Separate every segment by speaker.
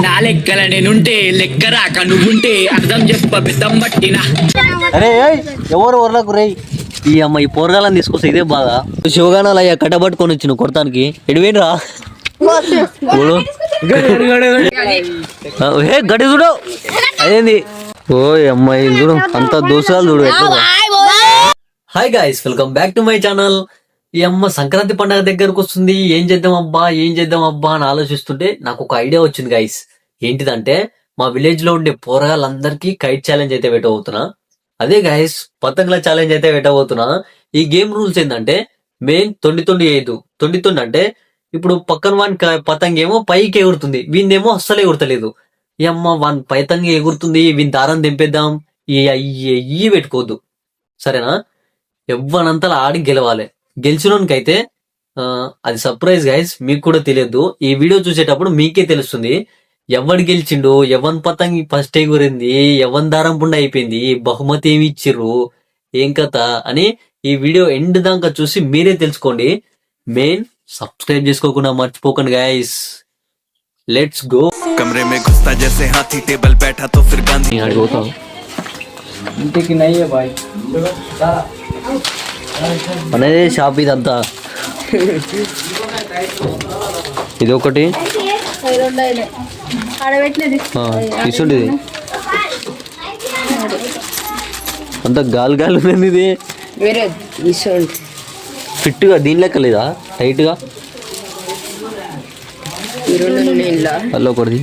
Speaker 1: నా లెక్కల నేనుంటే లెక్క రాక నువ్వుంటే అర్థం చెప్ప పెద్దం పట్టినా.
Speaker 2: అరే ఎవరు ఊర్లకు రే ఈ అమ్మ ఈ పోరగాలని తీసుకొస్తే ఇదే బాగా శివగానాలు అయ్యా కట్టబట్టుకొని వచ్చిన కొడతానికి ఎడివేనరా గడి చూడు అదేంది ఓ అమ్మాయి చూడు అంత దోషాలు చూడు. Hi guys, welcome back to my channel. ఈ అమ్మ సంక్రాంతి పండుగ దగ్గరకు వస్తుంది, ఏం చేద్దాం అబ్బా అని ఆలోచిస్తుంటే నాకు ఒక ఐడియా వచ్చింది గాయ్స్. ఏంటిదంటే మా విలేజ్ లో ఉండే పోరగాళ్ళందరికీ కైట్ ఛాలెంజ్ అయితే పెట్టబోతున్నా. అదే గాయ్స్ పతంగుల ఛాలెంజ్ అయితే పెట్టబోతున్నా. ఈ గేమ్ రూల్స్ ఏంటంటే మెయిన్ తొండి వేయదు. తొండి అంటే ఇప్పుడు పక్కన వాని పతంగి ఏమో పైకి ఎగురుతుంది, వీందేమో అస్సలు ఎగురతలేదు. ఈ అమ్మ వాని పతంగి ఎగురుతుంది, వీని దారం దింపేద్దాం, ఇవి పెట్టుకోవద్దు సరేనా. ఎవ్వనంతలా ఆడి గెలవాలి. గెలిచినోనికైతే అది సర్ప్రైజ్ గైస్, మీకు కూడా తెలియదు. ఈ వీడియో చూసేటప్పుడు మీకే తెలుస్తుంది ఎవడు గెలిచిండు, ఎవన్ పతంగి ఫస్ట్ ఎగురింది, ఎవన్ దారం పుండ అయిపోయింది, బహుమతి ఏమి ఇచ్చిర్రు, ఏం కథ అని ఈ వీడియో ఎండ్ దాకా చూసి మీరే తెలుసుకోండి. మెయిన్ సబ్స్క్రైబ్ చేసుకోకుండా మర్చిపోకండి గైస్. Let's go.
Speaker 3: कमरे में घुसता जैसे हाथी टेबल बैठा तो फिर गांधी
Speaker 1: ఇంటికి నయ్యే బాయ్
Speaker 2: అనేది షాప్ ఇదంతా. ఇది ఒకటి తీసుండి అంత గాలి ఉంది. ఇది ఫిట్ గా దీని లెక్క లేదా, టైట్ గా అలా ఒకటి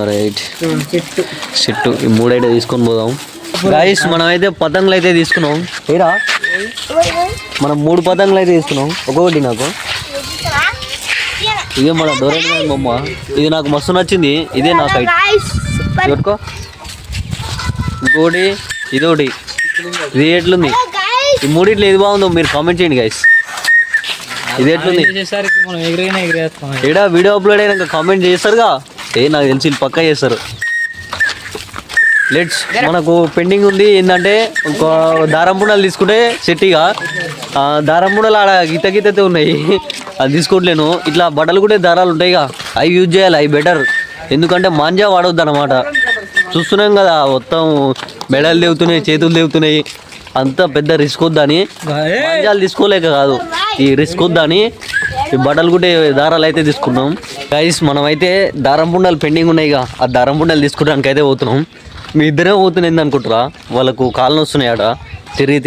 Speaker 2: రైట్ చెట్టు. ఈ మూడైతే తీసుకొని పోదాం గాయస్. మనం అయితే పతంగులు అయితే తీసుకున్నాం. ఏరా మనం 3 పతంగులు అయితే తీసుకున్నాం. ఒక్కొక్కటి నాకు ఇదే మన డోరేమోన్ బొమ్మ, ఇది నాకు మస్తు నచ్చింది. ఇదే నా సైడ్ పెట్టుకో. ఇంకోటి ఇదొకటి, ఇది ఎట్లుంది? ఈ మూడిట్లో ఏది బాగుందో మీరు కామెంట్ చేయండి గైస్. ఇది ఎట్లుంది? ఏడా వీడియో అప్లోడ్ అయినాక కామెంట్ చేస్తారుగా. నాకు తెలిసి పక్కా చేస్తారు. లెట్స్. మనకు పెండింగ్ ఉంది ఏంటంటే ఒక దారం పుండలు తీసుకుంటే సెట్టిగా దారం పుండలు ఆడ గీతతే ఉన్నాయి, అది తీసుకోవట్లేను. ఇట్లా బట్టలు కూడా దారాలు ఉంటాయిగా, అవి యూజ్ చేయాలి, అవి బెటర్. ఎందుకంటే మాంజా వాడవద్దు అన్నమాట. చూస్తున్నాం కదా మొత్తం మెడలు తెగుతున్నాయి, చేతులు తెగుతున్నాయి, అంత పెద్ద రిస్క్ వద్దని మాంజాలు తీసుకోలేక కాదు, ఈ రిస్క్ వద్దని ఈ బట్టలు కూడా దారాలు అయితే తీసుకున్నాం గైస్. మనం అయితే దారం పుండలు పెండింగ్ ఉన్నాయిగా, ఆ దారం పుండలు తీసుకోవడానికి అయితే పోతున్నాం. మీ ఇద్దరే పోతున్నాయి అనుకుంటారా, వాళ్ళకు కాళ్ళు వస్తున్నాయి ఆడ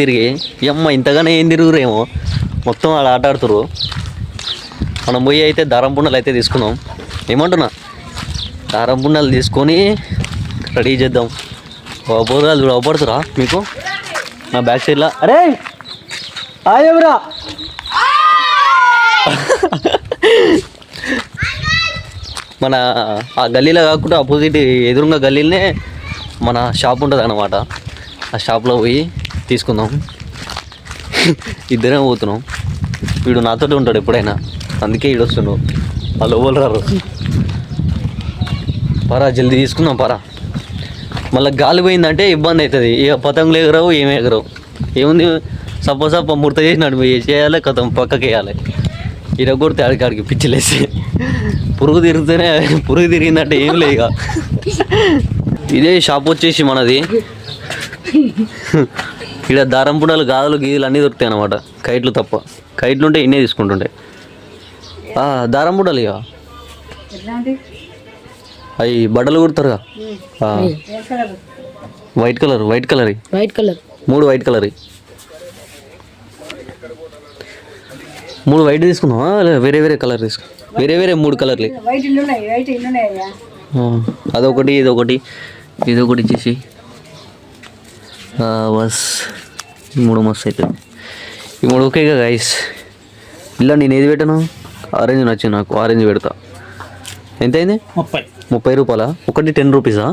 Speaker 2: తిరిగి. అమ్మ ఇంతగానే ఏం తిరుగురేమో, మొత్తం ఆడ ఆట ఆడుతురు. మనం పోయి అయితే దారం పుండలు అయితే తీసుకున్నాం. ఏమంటున్నా, దారం పుండలు తీసుకొని రెడీ చేద్దాం. బోర్గాలు చూడ అవపడుతురా మీకు నా బ్యాక్ సైడ్లో. అరే ఆయవరా మన ఆ గల్లీలో కాకుండా ఆపోజిట్ ఎదురుగా గల్లీలోనే మన షాప్ ఉంటుంది అన్నమాట. ఆ షాప్లో పోయి తీసుకుందాం. ఇద్దరే పోతున్నాం. వీడు నాతోటి ఉంటాడు ఎప్పుడైనా, అందుకే వీడు వస్తున్నావు. వాళ్ళు ఎవరు రారు. పరా జల్దీ తీసుకుందాం పరా. మళ్ళీ గాలి పోయిందంటే ఇబ్బంది అవుతుంది. ఇక పతంగులు ఎగరవు, ఏమి ఎగరవు. ఏముంది సపోజ్ ముడత చేసినాడు చేయాలి, కథం పక్కకి వేయాలి. ఇరగొడితే ఆడికి పిచ్చిలేసి పురుగు తిరిగిందంటే ఏం లేదు. ఇక ఇదే షాప్ వచ్చేసి మనది. ఇక్కడ దారం పుండలు, గాజులు, గీజులు అన్నీ దొరుకుతాయి అన్నమాట. కైట్లు తప్ప, కైట్లు ఉంటే ఇన్నే తీసుకుంటుంటాయి. దారం పుండలు ఇక అవి బట్టలు కుడతారుగా, white colour 3 white colour 3 white తీసుకున్నావా, వేరే కలర్ తీసుకు, వేరే 3 కలర్లు. అదొకటి ఇదొకటి ఇచ్చేసి బస్ 3 మస్తు అవుతుంది. ఈ 3 ఓకేగా గైస్. ఇలా నేను ఏది పెట్టాను, ఆరెంజ్ నచ్చింది నాకు, ఆరెంజ్ పెడతా. ఎంత అయింది? 30 రూపాయలా ఒకటి? 10 రూపీసా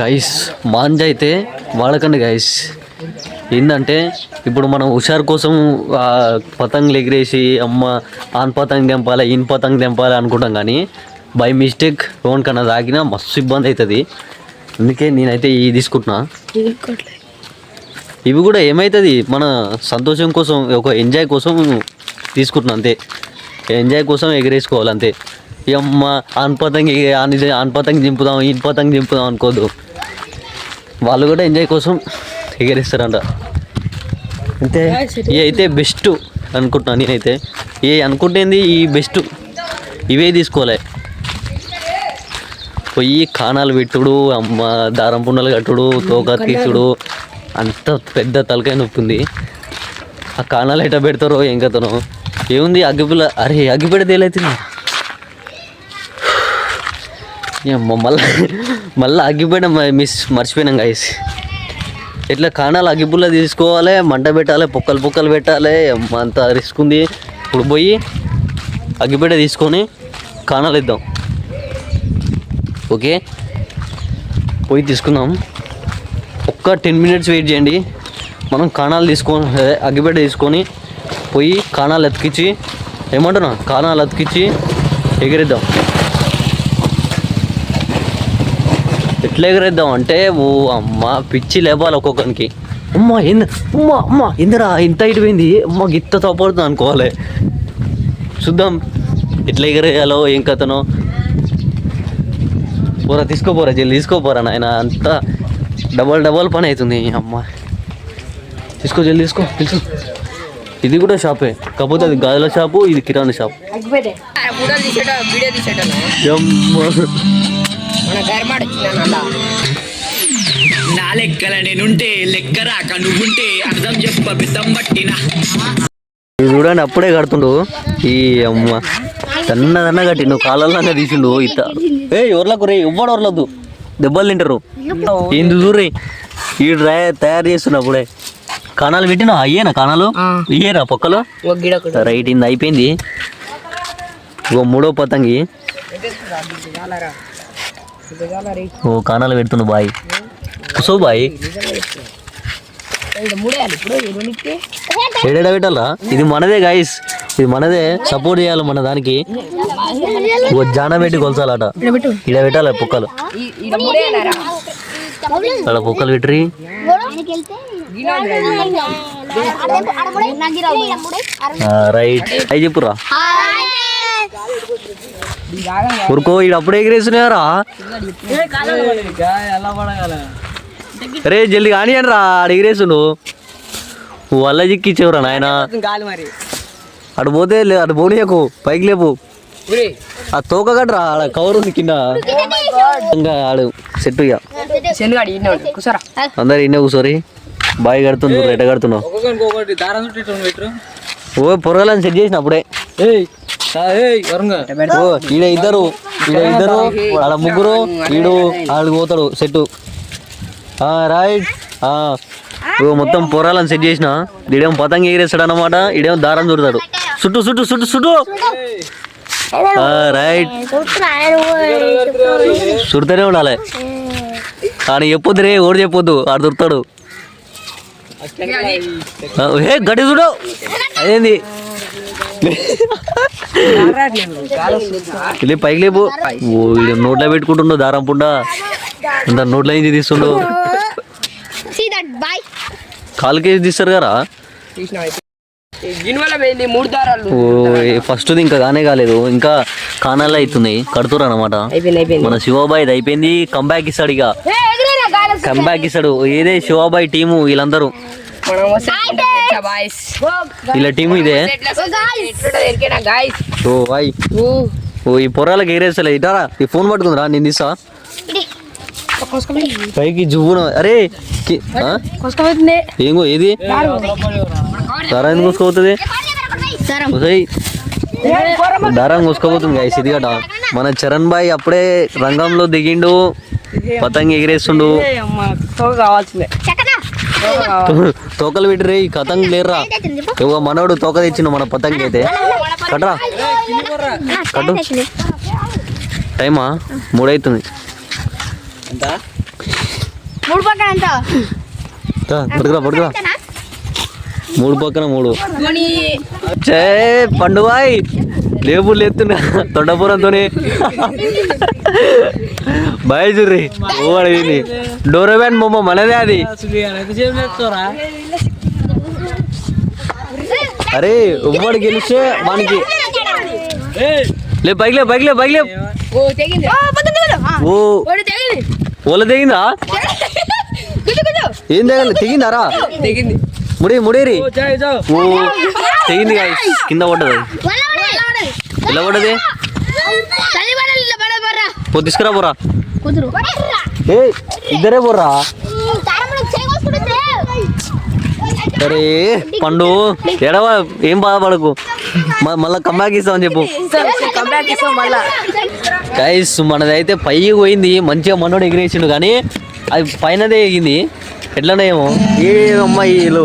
Speaker 2: గైస్? మాంజా అయితే వాడకండి గైస్. ఏంటంటే ఇప్పుడు మనం హుషారు కోసం పతంగులు ఎగిరేసి అమ్మ ఆన్ పతంగ్ తెంపాలి, ఇన్ పతంగ్ తెంపాలి అనుకుంటాం, కానీ బై మిస్టేక్ ఎవరికన్నా తాగినా మస్తు ఇబ్బంది అవుతుంది. అందుకే నేనైతే ఇది తీసుకుంటున్నా. ఇవి కూడా ఏమవుతుంది మన సంతోషం కోసం ఒక ఎంజాయ్ కోసం తీసుకుంటున్నాం అంతే. ఎంజాయ్ కోసం ఎగరేసుకోవాలి అంతే. ఇక మా ఆన్పతంగి దింపుదాం ఇన్పతంగి దింపుదాం అనుకోదు. వాళ్ళు కూడా ఎంజాయ్ కోసం ఎగరేస్తారంట అంతే. ఇవి అయితే బెస్ట్ అనుకుంటున్నాను నేనైతే. ఏ అనుకుంటేంది ఈ బెస్ట్ ఇవే తీసుకోవాలి. పోయి కాణాలు పెట్టుడు, అమ్మ దారం పుండలు కట్టుడు, తోక తీసుడు, అంత పెద్ద తలకాయ నొప్పింది. ఆ కాణాలు ఎట్లా పెడతారో ఏం కథనో. ఏముంది అగ్గిపుల్ల, అరే అగ్గిపెడితే తేలవుతుంది. మళ్ళీ అగ్గిపెట్ట మర్చిపోయినాం గైస్. ఇట్లా కాణాలు అగ్గిపుల్ల తీసుకోవాలి, మంట పెట్టాలి, పొక్కలు పెట్టాలి, అంత రిస్క్ ఉంది. ఇప్పుడు పోయి అగ్గిపెట్ట తీసుకొని కాణాలు ఇద్దాం. ఓకే పోయి తీసుకుందాం. ఒక్క 10 minutes వెయిట్ చేయండి. మనం కాణాలు తీసుకొని అగ్గిపెట్ట తీసుకొని పోయి కాణాలు అతికించి ఏమంటున్నా కాణాలు అతికించి ఎగిరిద్దాం. ఎట్లా ఎగరేద్దాం అంటే ఓ అమ్మ పిచ్చి లేపాలి ఒక్కొక్కరికి. అమ్మ ఇందిరా ఇంత ఇటుపోయింది, అమ్మ గిత్త తోపడుతుంది అనుకోవాలి. చూద్దాం ఎట్లా ఎగరేయాలో ఏం కథనో. పోరా తీసుకోపోరా జల్లి తీసుకోపోరా నాయన, అంతా డబల్ పని అవుతుంది. అమ్మ తీసుకో జల్లి తీసుకో. ఇది కూడా షాపే, కాకపోతే అది గాజుల షాపు, ఇది కిరాణా షాప్.
Speaker 1: నా లెక్కల నేనుంటే లెక్క రాక నువ్వుంటే అర్థం చెప్ప బిద్దం పట్టినా.
Speaker 2: చూడండి అప్పుడే కడుతుండు. ఈ అమ్మ సన్నదన్న కట్టి నువ్వు కాళ్ళల్లాగా తీసిండు. ఇత ఎవరిలకు రే ఎవ్వడు ఎవరలొద్దు, దెబ్బలు తింటారు. ఏంది చూర్రి ఈ తయారు చేస్తున్నప్పుడే కాణాలు పెట్టినా. అయ్యేనా కాణాలు ఇయ్యేరా పొక్కలు. రైట్ ఇంది అయిపోయింది. ఓ మూడో పతంగి. ఓ కాణాలు పెడుతుండు బాయ్. కూసో బాయ్. ఏడేడా పెట్టాలా? ఇది మనదే గాయస్, ఇది మనదే. సపోర్ట్ చేయాలి మన దానికి. ఓ జాన పెట్టి కొలసాలట. ఇడ పెట్టాలి పొక్కలు. అలా పొక్కలు పెట్టి రైట్ అయి చెప్పురా. ఉరుకో ఇడు అప్పుడే ఎగిరేస్తున్నారా. రే జల్ది కానీ అని రా ఎగిరేసును. వల్ల చిక్కిచ్చేవరా నాయన. అటు పోతే అటు పోనీయకు, పైకి లేపు. ఆ తోక కట్టరా, ఆడ కవర్ ఉంది కింద. ఆడు సెట్ ఇక అందరు ఇన్నే కూర్చోరి. బాయ్ కడుతుంది ఎట కడుతున్నావు. ఓ పొరగాలని సెట్ చేసిన అప్పుడే. ఓ ఈడ ఇద్దరు ఆడ ముగ్గురు, ఈడు ఆడికి పోతాడు సెట్టు. రైట్. మొత్తం పొరాలను సెట్ చేసిన. ఈడేమో పతంగి ఎగిరేస్తాడు అన్నమాట, ఈడేమో దారం చుడతాడు. చుట్టూ రైట్. చుడతానే ఉండాలి. ఆడ చెప్పొద్దు రే, ఓడి చెప్పొద్దు, ఆడు దొరుకుతాడు. గడి చూడు అదేంది. పైకి లేపు. నోట్లో పెట్టుకుంటుండో దారం పుండ, అంత నోట్లో ఏది తీస్తుండో. కాలు కేజీ తీస్తారు కదా. ఫస్ట్ ఇంకా కానే కాలేదు, ఇంకా కానాలే అవుతుంది. కడుతురు అనమాట. మన శివబాయ్ అయిపోయింది. కంబ్యాక్ ఇస్తాడు, ఇక కంబ్యాక్ ఇస్తాడు. ఏదే శివబాయ్ టీము వీళ్ళందరూ, ఇలా టీము ఇదే. ఓ బాయ్ ఓ ఈ పొరాలకు ఎగిరేస్తలే. ఇటారా ఈ ఫోన్ పట్టుకుందిరా, నేను తీసా పైకి జువ్వున. అరే ఏంగో ఏది దారా ఎందుకు కోసుకోపోతుంది. దారాన్ని కోసుకోపోతుంది గాయస్. ఇది గట మన చరణ్ బాయ్ అప్పుడే రంగంలో దిగిండు, పతంగి ఎగిరేస్తుండు. తోకలు పెట్టిరే ఈ కతంగి లేర్రా. ఇవ్వ మనోడు తోక తెచ్చిండు మన పతంగి అయితే. కట్రా కట్టు. టైమా 3 అవుతుంది. పడుకురా 3 పక్కన 3. చే పండువాయ్ లేపుడు లేపుతున్నా తొండపురంతో. బాయ్ చూర్రి ఓ అడిగింది డోరేబాన్ బొమ్మ మనదే అది అరే ఉమ్మడి గెలిస్తే వానికి లే బైక్ లే బైక్ లే బైక్ లే ఓ ఓల తెగిందా ఏం తెగలే తెగిందారా ముడి ముడేరి ఓ తెగింది కింద పడ్డది ఎలా పడ్డది పో తీసుకురా పోరా ఏ ఇద్దరే పోర్రా సరే పండు ఎడవ ఏం బాధపడకు మళ్ళా కంబ్యాక్ ఇస్తామని చెప్పు గైస్ మనదైతే పైకి పోయింది మంచిగా మనోడు ఎగిరేసిండు కానీ అది పైనదే ఎగింది ఎట్లనే ఏమో ఏ అమ్మాయిలు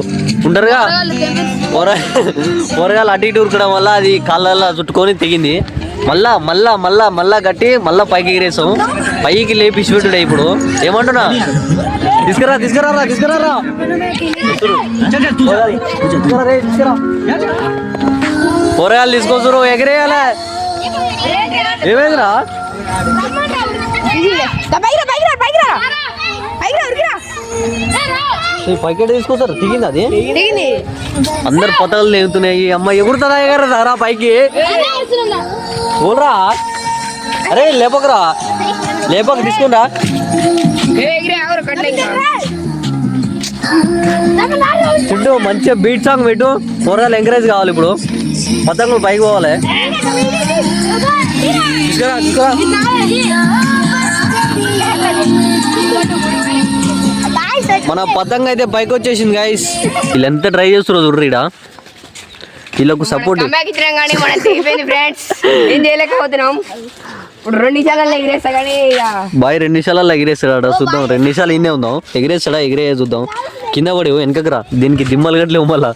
Speaker 2: ఉండరుగా కూరగాయలు అటు ఇటు ఉరకడం వల్ల అది కాళ్ళల్లో చుట్టుకొని తెగింది మళ్ళా మళ్ళా మళ్ళా మళ్ళా కట్టి మళ్ళా పైకి ఎగిరేసాం పైకి లేపి ఇచ్చిపెట్టుడే ఇప్పుడు ఏమంటున్నా తీసుకురా తీసుకురా తీసుకురా కూరగాయలు తీసుకొస్తారు ఎగిరేయాలా ఏమైందిరా పైకెట్ తీసుకొస్తారు దిగింది అది అందరు పతలు లేగుతున్నాయి అమ్మ ఎగురుతుందా ఎగరదారా పైకి ఓల్రా అరే లేపకరా లేపక తీసుకుంటా చుట్టూ మంచిగా బీట్ సాంగ్ పెట్టు కూరగాయలు ఎంకరేజ్ కావాలి ఇప్పుడు పతంగులు పైకి పోవాలి తీసుకురా తీసుకురా మన పతంగ అయితే పైకి వచ్చేసింది గైస్ వీళ్ళు ఎంత ట్రై చేస్తున్నారు చూడ్రీడా వీళ్ళకు సపోర్ట్ బాయ్ 2 నిమిషాలలో ఎగిరేస్తాడా చూద్దాం 2 నిమిషాలు ఇన్నే ఉందాం ఎగిరేస్తాడా ఎగిరే చూద్దాం కింద పడి వెనకరా దీనికి దిమ్మలు గట్లే మళ్ళా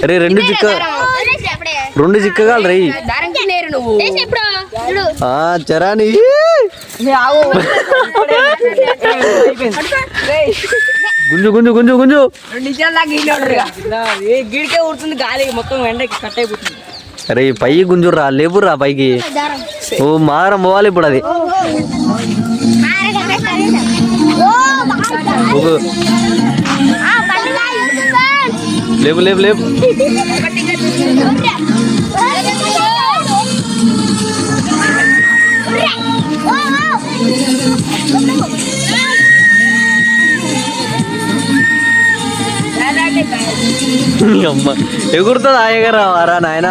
Speaker 2: అరే 2 చిక్కగాలు రై చరాని గుంజు గుంజు గుంజు గుంజు అరే పై గుంజుర్రా లేపుర్రా పైకి ఓ మారం పోవాలి ఇప్పుడు అది లేపు లేపు లేపు అమ్మ ఎగురుతుంది ఆయగరావారా నాయన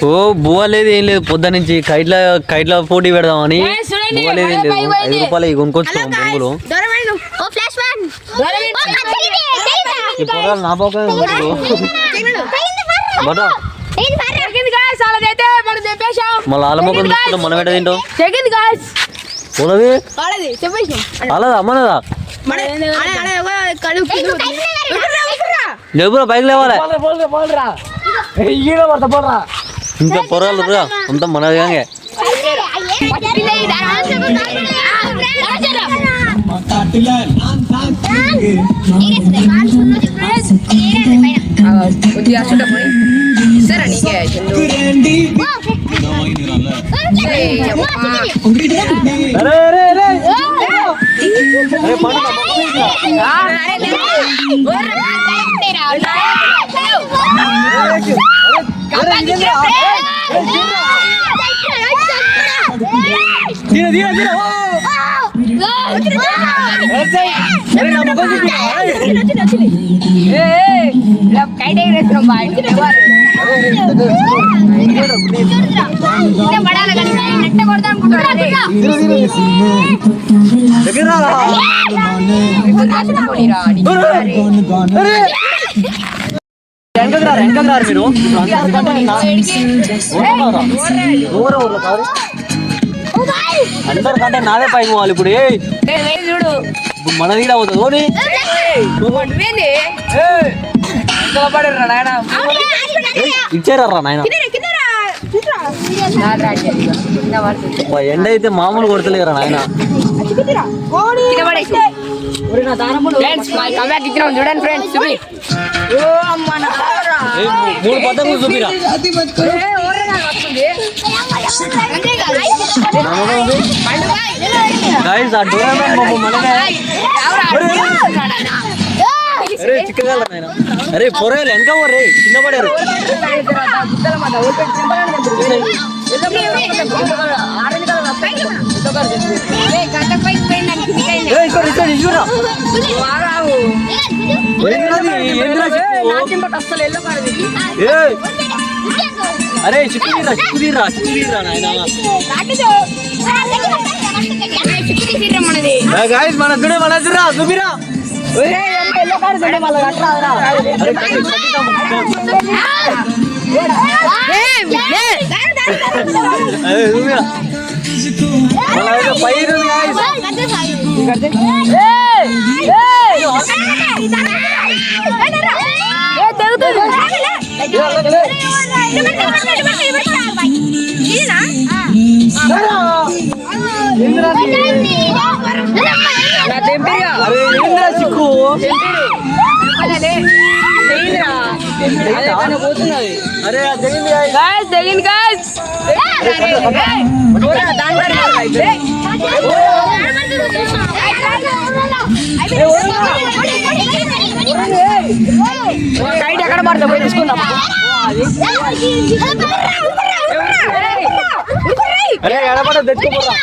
Speaker 2: ఓ బువ్వ లేదు ఏం లేదు పొద్దు నుంచి కైట్ల పోటీ పెడదామని బువ్వ లేదు ఏం లేదు 5 రూపాయలు కొనుక్కొచ్చుకోం బొంగులు ఈ పొలాలు నా పోక మళ్ళీ ఆలమొక్కం తీసుకుంటాం మనం ఎట తింటాం పొలది అలాదా అమ్మనదా లేవురా బైక్ లేవాలి ఇంకా పొరాలు అంతా మనది కానీ మీరు అందరికంటే నాదే పైకి పోవాలి ఇప్పుడు చూడు మన తీడ అవుతుంది ఇచ్చారా నాయన ఎండ అయితే మామూలు కొడతలేరా నాయన
Speaker 4: చూడండి ఫ్రెండ్స్
Speaker 2: 3 పతంగులు చూపిరా గైస్ ఆ డోరేమాన్ బొమ్మ మనదే. అరే చిక్కగా నాయన. అరే పొరలు వెనక పోరే కింద పడారు. అరే చిక్కుదీరా నాయన. గైస్ మన చూడే మన చూపిరా. పైరు చిక్కు అరే
Speaker 4: తెగింది గాయ్స్. కైట్ ఎక్కడ పడతా పోయి తీసుకుందాం.
Speaker 2: అరే ఎడపడ తెచ్చుకోరా.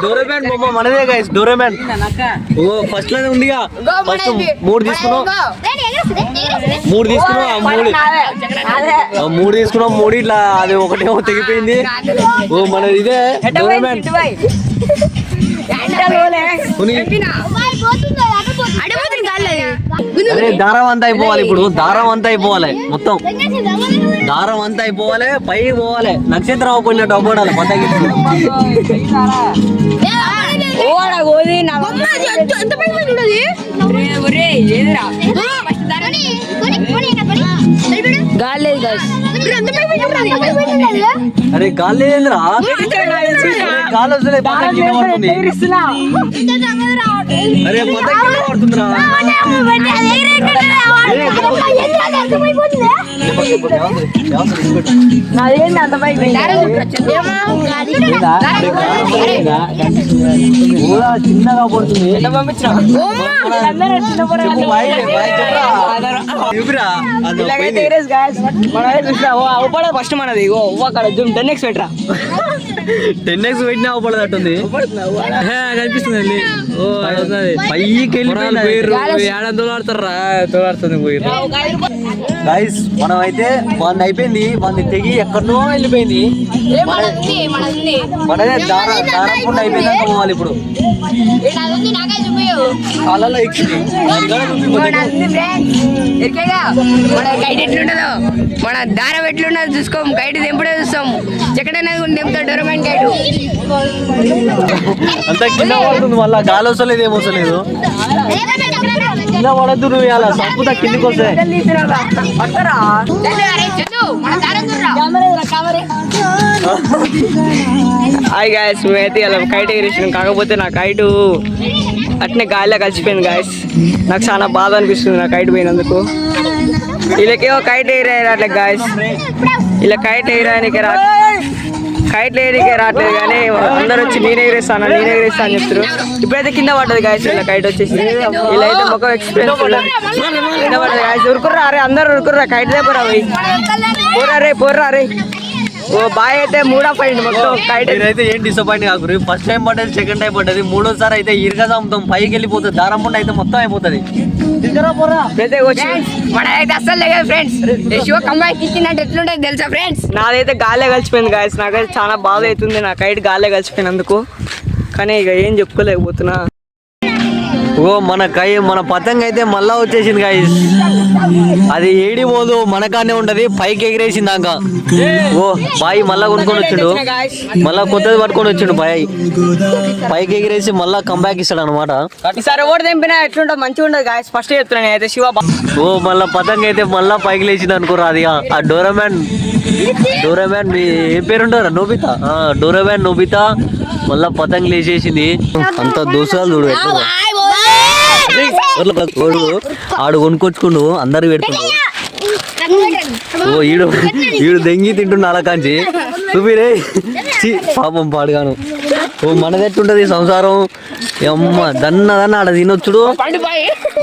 Speaker 2: డోరేమాన్ బొమ్మ మనదే గైస్. డోరేమాన్ ఓ ఫస్ట్ లోనే ఉందిగా. ఫస్ట్ మూడు తీసుకున్నాం మూడు ఇట్లా అది ఒకటేమో తెగిపోయింది. ఓ మనది ఇదే డోరేమాన్. అరే దారం అంతా అయిపోవాలి ఇప్పుడు. దారం అంతా అయిపోవాలి మొత్తం. దారం అంతా అయిపోవాలి పైకి పోవాలి. నక్షత్రం అవ్వకుండా అవ్వడాలి పతకి. అరే గాలి లేదురా. గాలి వస్తే పతకి కింద పడుతుంది. అరే పతకి కింద పడుతుందిరా. చిన్నగా పడుతుంది.
Speaker 4: ఫస్ట్ మనది 10x పెట్టరా.
Speaker 2: 10x పెట్టినా అవ్వడదట్టుంది కనిపిస్తుంది. పైకి గైస్ మనం అయితే వంద అయిపోయింది. వంద తెగి ఎక్కడనో వెళ్ళిపోయింది. మనదే దారం అయిపోయింది పోవాలి ఇప్పుడు. కాళ్ళలో ఎక్కింది.
Speaker 4: మన దారం ఎట్లుండదు చూసుకోం. కైట్ తెంపుడే చూస్తాం. చెక్కడనే తెంపుతాడు డోరేమాన్ కైట్.
Speaker 2: అంతా కింద పడుతుంది. మళ్ళా గాలి వస్తలేదు ఏమొస్తలేదు. కింద పడద్దు నువ్వు ఇలా సంపుతా కిందికి వస్తే.
Speaker 4: హాయ్ గాయస్ మేమైతే ఇలా కైట్ ఎగిరేసినాం. కాకపోతే నా కైటు అట్నే గాలిలో కలిసిపోయింది గాయస్. నాకు చాలా బాధ అనిపిస్తుంది నా కైట్ పోయినందుకు. వీళ్ళకేమో కైట్ ఎగిరేయట్లే గాయస్. ఇలా కైట్ ఎగిరానికి కైట్ ఎగిరికే రావట్లేదు కానీ అందరూ వచ్చి నేనే ఎగిరేస్తా అని చెప్తారు. ఇప్పుడైతే కింద పడ్డది గాయస్. ఇలా కైట్ వచ్చేసి ఇలా అయితే మొక్క ఎక్స్పీరియన్స్ కింద పడ్డది గాయస్. ఉరుకుర్రా అరే అందరూ ఉరుకుర్రా. కైట్ దే పోర్రా రే. ఓ బాయ్ అయితే మూడో పాయింట్ మొత్తం కైట్
Speaker 2: అయితే ఏం డిసప్పాయింట్ కాకూరు. ఫస్ట్ టైం పడ్డది, సెకండ్ టైం పడ్డది, మూడోసారి అయితే ఇరుగా చంపుతాం. పైకి వెళ్ళిపోతుంది. దారం పుండ అయితే మొత్తం అయిపోతుంది.
Speaker 4: మనైతే అస్సలు లేదు ఫ్రెండ్స్. కంబాయికి ఇచ్చిందంటే ఎట్లుంటుంది తెలుసా ఫ్రెండ్స్. నాదైతే గాలే కలిసిపోయింది గాయస్. నాకైతే చాలా బాధ అవుతుంది నా కైట్ గాలే కలిసిపోయినందుకు. కానీ ఇక ఏం చెప్పుకోలేకపోతున్నా.
Speaker 2: ఓ మన పతంగ అయితే మళ్ళా వచ్చేసింది గాయస్. అది ఏడి పోదు మనకానే ఉంటది. పైకి ఎగిరేసింది దాకా. ఓ బాయ్ మళ్ళా కొనుక్కొని వచ్చిండు. మళ్ళా కొత్తది పట్టుకొని వచ్చిండు బాయ్. పైకి ఎగిరేసి మళ్ళా కంబ్యాక్ ఇస్తాడు అనమాట.
Speaker 4: ఈసారి ఓడి తెంపినా ఎట్లుంటో మంచిగా ఉండదు గాయస్. ఫస్ట్ చెప్తున్నాను అయితే శివ.
Speaker 2: ఓ మళ్ళా పతంగ అయితే మళ్ళా పైకి లేచింది అనుకోరా. అది ఆ డోరేమాన్ మీ ఏం పేరు ఉంటారా? నోబితా. డోరేమాన్ నోబితా మళ్ళా పతంగ లేచేసింది. అంత దోసాలు చూడు ఎట్లా. ఆడు కొనుక్కొచ్చుకుండు అందరు పెడుతున్నాడు. ఓ ఈడు ఈడు దెంగి తింటున్నా అలా కాంచి చూపిరే పాపం పాడుగాను. ఓ మనదెట్టుంటది సంసారం అమ్మ దన్న ఆడ తినొచ్చుడు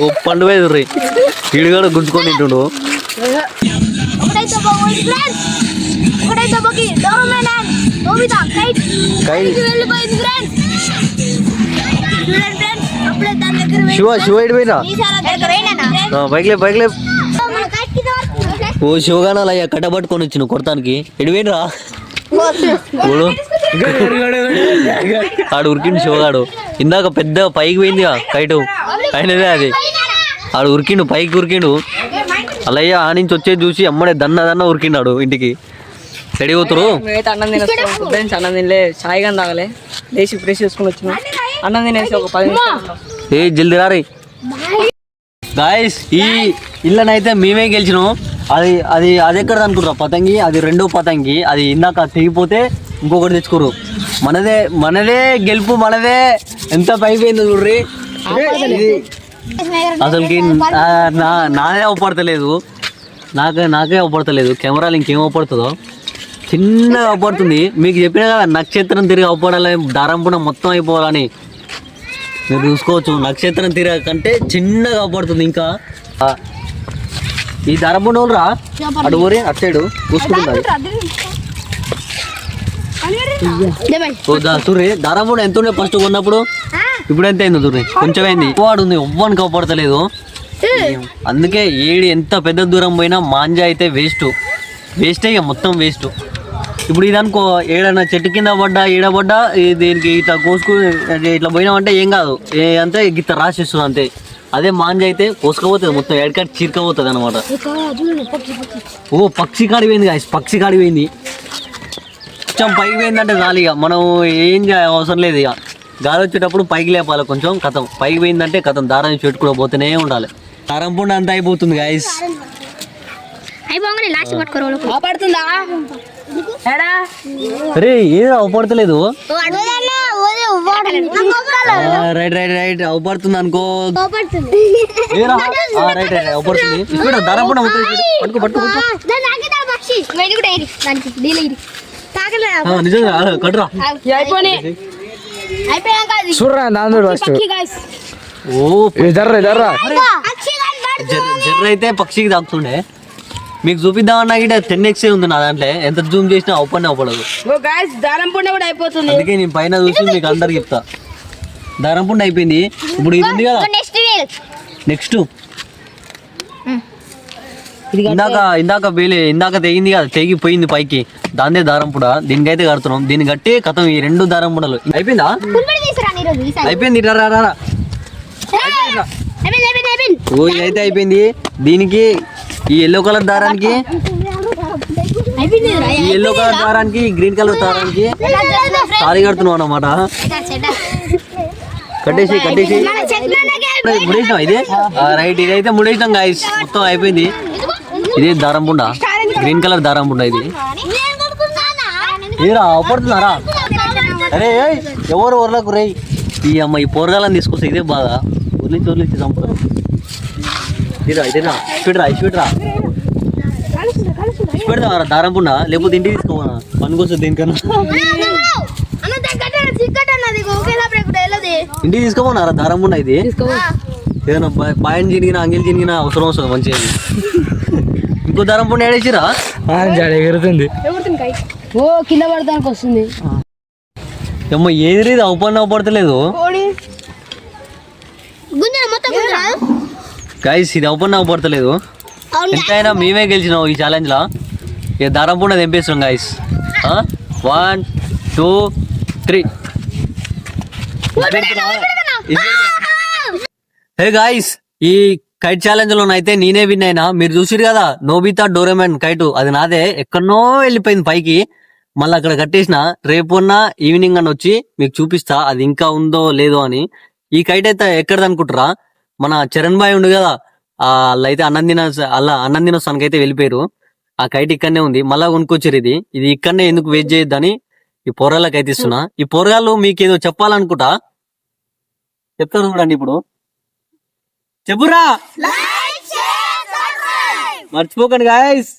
Speaker 2: ఓ పండు పోయి రీ ఈడు కూడా గుంజుకొని తింటుండు. శివ ఇటు పోయినా బైక్లే ఓ శివగానాలు అయ్యా కట్ట పట్టుకొని వచ్చిన కొడతానికి ఎటు పోయినరా ఆడు ఉరికిండు శివగాడు. ఇందాక పెద్ద పైకి పోయిందిగా కైటు అయినదే అది ఆడు ఉరికిండు పైకి ఉరికిండు. అలయ్య ఆ నుంచి వచ్చేది చూసి అమ్మడే దన్న ఉరికిండాడు ఇంటికి. రెడీ అవుతారు
Speaker 4: అన్నం తినేస్తాం. అన్నం తినలే చాయ్ కానీ తాగలే లేచి ఫ్రెష్ చేసుకుని వచ్చిన అన్నం తినేసి ఒక 10 నిమిషాలు
Speaker 2: ఏ జల్ది రారీ గాయస్. ఈ ఇళ్ళనైతే మేమే గెలిచినాం. అది అది అది ఎక్కడ అనుకుంటారా పతంగి, అది రెండో పతంగి. అది ఇందాక తెగిపోతే ఇంకొకటి తెచ్చుకోరు. మనదే గెలుపు మనదే. ఎంత పైపోయిందో చూడ్రి. అసలుకి నాదే అవపడతలేదు, నాకే అవపడతలేదు. కెమెరాలు ఇంకేం అవపడుతుందో చిన్నగా అవపడుతుంది. మీకు చెప్పినా కదా నక్షత్రం తిరిగి అవపడాలి, దారం పున మొత్తం అయిపోవాలని. మీరు చూసుకోవచ్చు నక్షత్రం తిరగ కంటే చిన్నగా అవపడుతుంది. ఇంకా ఈ దారంపుండ రా అటు ఊరి అటు సైడు చూసుకుంటున్నారు. చూర్రి దారంపుండ ఎంత ఉండే ఫస్ట్ కొన్నప్పుడు, ఇప్పుడు ఎంత అయిందో చూర్రి. కొంచెం అయింది, వాడు ఉంది ఎవ్వనికి అవపడతలేదు. అందుకే ఏడు ఎంత పెద్ద దూరం పోయినా మాంజా అయితే వేస్టే ఇక మొత్తం వేస్ట్. ఇప్పుడు ఇదనుకో ఏడన్నా చెట్టు కింద పడ్డా ఈడబడ్డా దీనికి ఇట్లా కోసుకు ఇట్లా పోయినామంటే ఏం కాదు, అంతే గిట్ట రాసిస్తుంది అంతే. అదే మాంజ అయితే కోసుకపోతుంది మొత్తం ఎడకట్ చీరకపోతుంది అనమాట. ఓ పక్షి కాడిపోయింది గాయస్, పక్షి కాడిపోయింది. కొంచెం పైకి పోయిందంటే గాలి ఇక మనం ఏం అవసరం లేదు. ఇక గాలి వచ్చేటప్పుడు పైకి లేపాలి కొంచెం. కథం పైకి పోయిందంటే కథం దారాన్ని చెట్టు కూడా పోతూనే ఉండాలి. దారం పుండ అంతా అయిపోతుంది గాయస్. అరే ఏదో అవపడతలేదు. రైట్ అవపడుతుంది అనుకో. రైట్ అవపడుతుంది. ఇప్పుడు దారం పుండ పట్టుకో నిజంగా కట్టురా. ఓ జర్ర అయితే పక్షికి తాకుతుండే. మీకు చూపిద్దామన్నా గిట్ట 10x ఉంది నా దాంట్లో. ఎంత జూమ్ చేసినా అవపడదు. అందుకే నేను పైన చూసి మీకు అందరు చెప్తా. దారం పుండ అయిపోయింది. ఇప్పుడు ఇది ఉంది కదా నెక్స్ట్. ఇందాక తెగింది కదా, తెగిపోయింది పైకి. దాందే దారం పుడ. దీనికైతే కడుతున్నాం. దీన్ని కట్టి కథం ఈ 2 దారం పుండలు అయిపోయిందా? అయిపోయింది. రారా ఓ ఇదైతే అయిపోయింది. దీనికి ఈ ఎల్లో కలర్ దారానికి, గ్రీన్ కలర్ దారానికి తాళి కడుతున్నాం అన్నమాట. కట్టేసి ముడేసినాం. ఇదే రైట్, ఇదైతే ముడేసినాం గాయస్. మొత్తం అయిపోయింది. ఇదే దారం పుండ, గ్రీన్ కలర్ దారం పుండ. ఇది ఏరా అవపడుతున్నారా? అరే ఎవరు ఊర్లకు రే ఈ అమ్మ ఈ పోరగాలని తీసుకొస్తే ఇదే బాధ. ఉర్లించి చంపుతారు. ఇదేనా పెడతావరా దారం పుండ, లేకపోతే ఇంటికి తీసుకోవాలా పనికొస్తుంది. దీనికన్నా ఇంటికి తీసుకోపోనారా దారం పుండ. ఇది ఏదైనా పాయింట్ చినిగినా అంగిల్ చినిగినా అవసరం వస్తుంది మంచిగా. ఇంకో దారం పుండ ఏడేసిరా ఎగురుతుంది.
Speaker 5: ఓ కింద పడతానికి వస్తుంది.
Speaker 2: అమ్మ ఏది అవపడతలేదు గైస్. ఇది అవపడతలేదు. ఎంతైనా మేమే గెలిచినాం ఈ ఛాలెంజ్ లా. ఇక దారం పుండ తెంపేస్తున్నాం గైస్. 1 2 3. హే గాయస్, ఈ కైట్ ఛాలెంజ్ లోనైతే నేనే విన్ అయినా. మీరు చూసిరు కదా నోబితా డోరేమాన్ కైటు, అది నాదే. ఎక్కడనో వెళ్ళిపోయింది పైకి. మళ్ళీ అక్కడ కట్టేసిన. రేపున్న ఈవినింగ్ అని వచ్చి మీకు చూపిస్తా అది ఇంకా ఉందో లేదో అని. ఈ కైట్ అయితే ఎక్కడది అనుకుంటారా? మన చరణ్ బాయ్ ఉండు కదా, అలా అయితే అన్నం తినొస్తానికి అయితే వెళ్ళిపోయారు. ఆ కైట్ ఇక్కడనే ఉంది. మళ్ళా కొనుక్కొచ్చారు. ఇది ఇక్కడనే ఎందుకు వెయిట్ చేయొద్దని ఈ పోరగాళ్ళకి అయితే ఇస్తున్నా. ఈ పోరగాళ్ళు మీకు ఏదో చెప్పాలనుకుంటా, చెప్తాను చూడండి. ఇప్పుడు చెప్పురా. మర్చిపోకండి గాయస్.